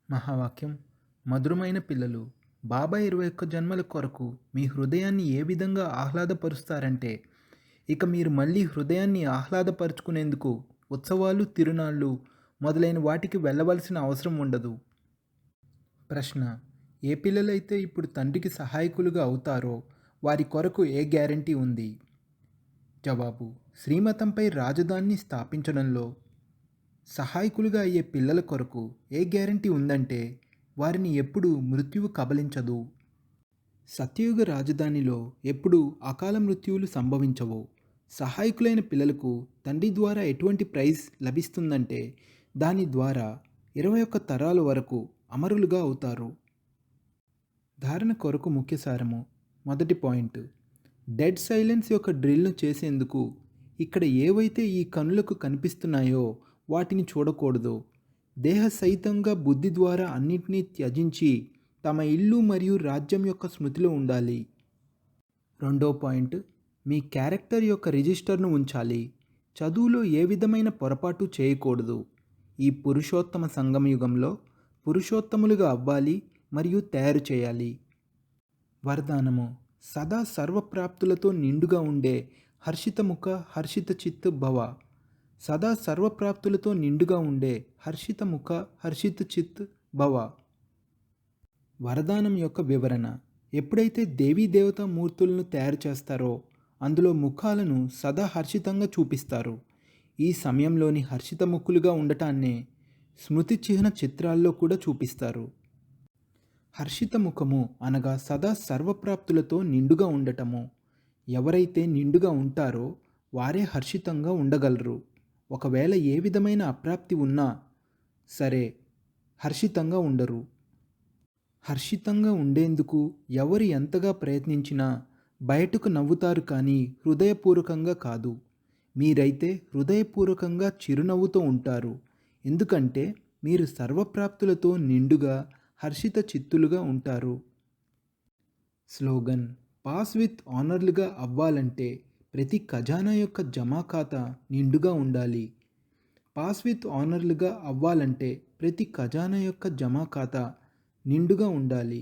మహావాక్యం. మధురమైన పిల్లలు, బాబా 21 జన్మల కొరకు మీ హృదయాన్ని ఏ విధంగా ఆహ్లాదపరుస్తారంటే, ఇక మీరు మళ్ళీ హృదయాన్ని ఆహ్లాదపరుచుకునేందుకు ఉత్సవాలు, తిరునాళ్ళు మొదలైన వాటికి వెళ్ళవలసిన అవసరం ఉండదు. ప్రశ్న: ఏ పిల్లలైతే ఇప్పుడు తండ్రికి సహాయకులుగా అవుతారో వారి కొరకు ఏ గ్యారంటీ ఉంది? జవాబు: శ్రీమతంపై రాజధానిని స్థాపించడంలో సహాయకులుగా అయ్యే పిల్లల కొరకు ఏ గ్యారంటీ ఉందంటే, వారిని ఎప్పుడూ మృత్యువు కబళించదు. సత్యయుగ రాజధానిలో ఎప్పుడూ అకాల మృత్యువులు సంభవించవు. సహాయకులైన పిల్లలకు తండ్రి ద్వారా ఎటువంటి ప్రైజ్ లభిస్తుందంటే, దాని ద్వారా 21 తరాల వరకు అమరులుగా అవుతారు. ధారణ కొరకు ముఖ్య సారము. మొదటి పాయింట్: డెడ్ సైలెన్స్ యొక్క డ్రిల్ను చేసేందుకు ఇక్కడ ఏవైతే ఈ కనులకు కనిపిస్తున్నాయో వాటిని చూడకూడదు. దేహ సహితంగా బుద్ధి ద్వారా అన్నింటినీ త్యజించి తమ ఇల్లు మరియు రాజ్యం యొక్క స్మృతిలో ఉండాలి. రెండో పాయింట్: మీ క్యారెక్టర్ యొక్క రిజిస్టర్ను ఉంచాలి. చదువులో ఏ విధమైన పొరపాటు చేయకూడదు. ఈ పురుషోత్తమ సంగమ యుగంలో పురుషోత్తములుగా అవ్వాలి మరియు తయారు చేయాలి. వరదానము: సదా సర్వప్రాప్తులతో నిండుగా ఉండే హర్షితముఖ హర్షిత చిత్ భవ. సదా సర్వప్రాప్తులతో నిండుగా ఉండే హర్షితముఖ హర్షిత చిత్ భవ. వరదానం యొక్క వివరణ: ఎప్పుడైతే దేవీ దేవతా మూర్తులను తయారు చేస్తారో అందులో ముఖాలను సదా హర్షితంగా చూపిస్తారు. ఈ సమయంలోని హర్షిత ముఖులుగా ఉండటాన్నే స్మృతి చిహ్న చిత్రాల్లో కూడా చూపిస్తారు. హర్షిత ముఖము అనగా సదా సర్వప్రాప్తులతో నిండుగా ఉండటము. ఎవరైతే నిండుగా ఉంటారో వారే హర్షితంగా ఉండగలరు. ఒకవేళ ఏ విధమైన అప్రాప్తి ఉన్నా సరే హర్షితంగా ఉండరు. హర్షితంగా ఉండేందుకు ఎవరు ఎంతగా ప్రయత్నించినా బయటకు నవ్వుతారు కానీ హృదయపూర్వకంగా కాదు. మీరైతే హృదయపూర్వకంగా చిరునవ్వుతో ఉంటారు. ఎందుకంటే మీరు సర్వప్రాప్తులతో నిండుగా హర్షిత చిత్తులుగా ఉంటారు. స్లోగన్: పాస్ విత్ ఆనర్లుగా అవ్వాలంటే ప్రతి ఖజానా యొక్క జమా ఖాతా నిండుగా ఉండాలి. పాస్ విత్ ఆనర్లుగా అవ్వాలంటే ప్రతి ఖజానా యొక్క జమా ఖాతా నిండుగా ఉండాలి.